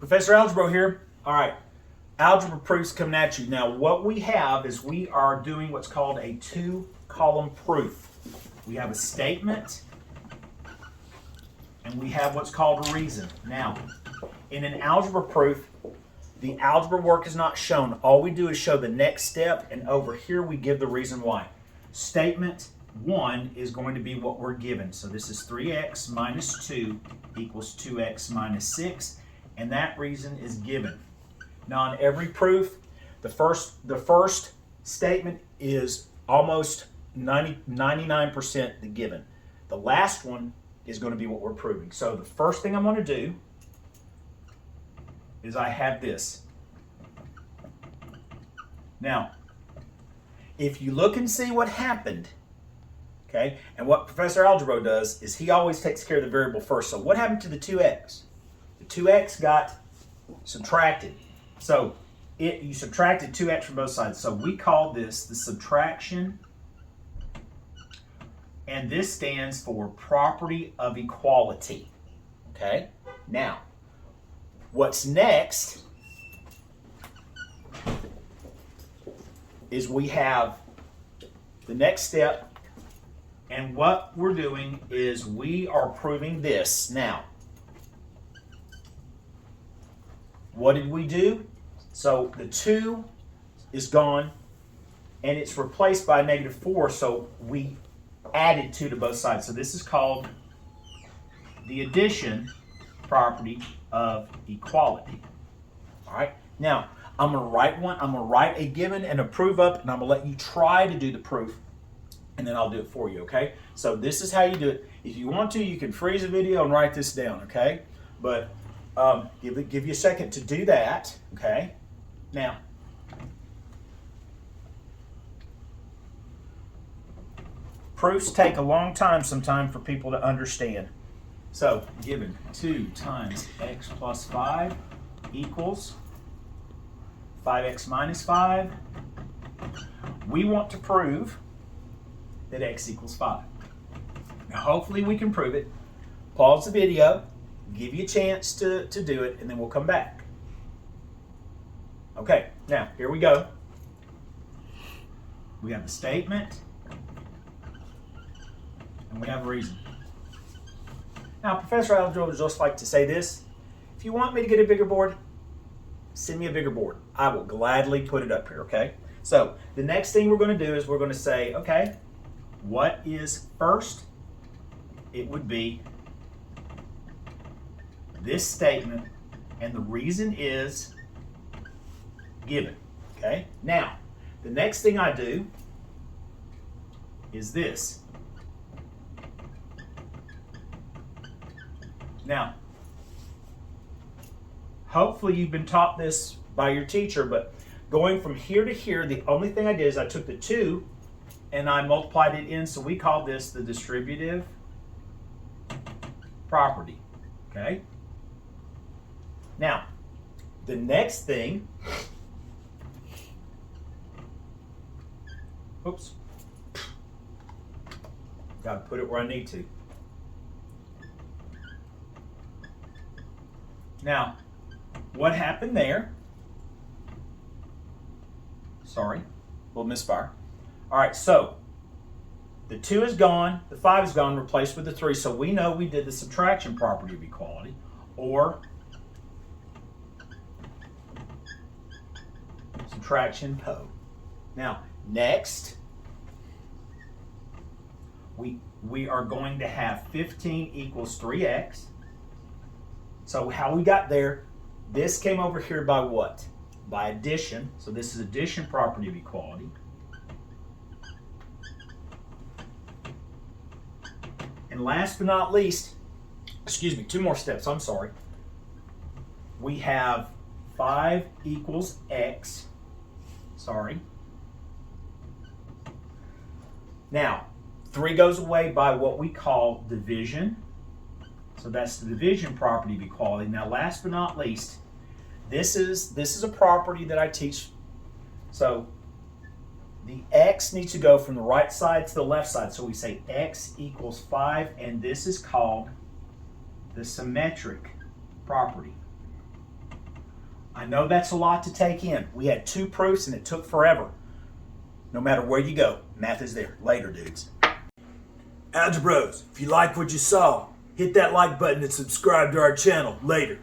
Professor AlgeBro here. All right, algebra proofs coming at you. Now what we have is we are doing what's called a two-column proof. We have a statement and we have what's called a reason. Now, in an algebra proof, the algebra work is not shown. All we do is show the next step, and over here we give the reason why. Statement 1 is going to be what we're given. So this is 3x minus 2 equals 2x minus 6, and that reason is given. Now on every proof, the first statement is almost 99% the given. The last one is going to be what we're proving. So the first thing I'm going to do is I have this. Now, if you look and see what happened, okay, and what Professor AlgeBro does is he always takes care of the variable first. So what happened to the 2x? The 2x got subtracted. So you subtracted 2x from both sides. So we call this the subtraction, and this stands for property of equality. Okay? Now, what's next is we have the next step, and what we're doing is we are proving this. Now, what did we do? So the 2 is gone, and it's replaced by -4, so we added 2 to both sides. So this is called the addition property of equality. All right. Now, I'm going to write one. I'm going to write a given and a proof up, and I'm going to let you try to do the proof, and then I'll do it for you, okay? So this is how you do it. If you want to, you can freeze the video and write this down, okay? But give you a second to do that, okay? Now, proofs take a long time sometimes for people to understand. So, given 2 times x plus 5 equals 5x minus 5. We want to prove that x equals 5. Now, hopefully we can prove it. Pause the video, give you a chance to do it, and then we'll come back. Okay, now, here we go. We have a statement, and we have a reason. Now, Professor AlgeBro would just like to say this. If you want me to get a bigger board, send me a bigger board. I will gladly put it up here, okay? So, the next thing we're going to do is we're going to say, okay, what is first? It would be this statement, and the reason is given, okay? Now, the next thing I do is this. Now, hopefully you've been taught this by your teacher, but going from here to here, the only thing I did is I took the 2 and I multiplied it in, so we call this the distributive property, okay? Now, the next thing, oops, got to put it where I need to. Now, what happened there? Sorry, a little misfire. All right, so the 2 is gone, the 5 is gone, replaced with the 3. So we know we did the subtraction property of equality, or subtraction PO. Now, next, we are going to have 15 equals 3x. So how we got there, this came over here by what? By addition. So this is addition property of equality. And last but not least, excuse me, 2 more steps, I'm sorry. We have 5 equals x. Sorry. Now, 3 goes away by what we call division. So that's the division property of equality. Now, last but not least, this is a property that I teach. So the x needs to go from the right side to the left side. So we say x equals 5, and this is called the symmetric property. I know that's a lot to take in. We had 2 proofs and it took forever. No matter where you go, math is there. Later, dudes. AlgeBros, if you like what you saw, hit that like button and subscribe to our channel. Later.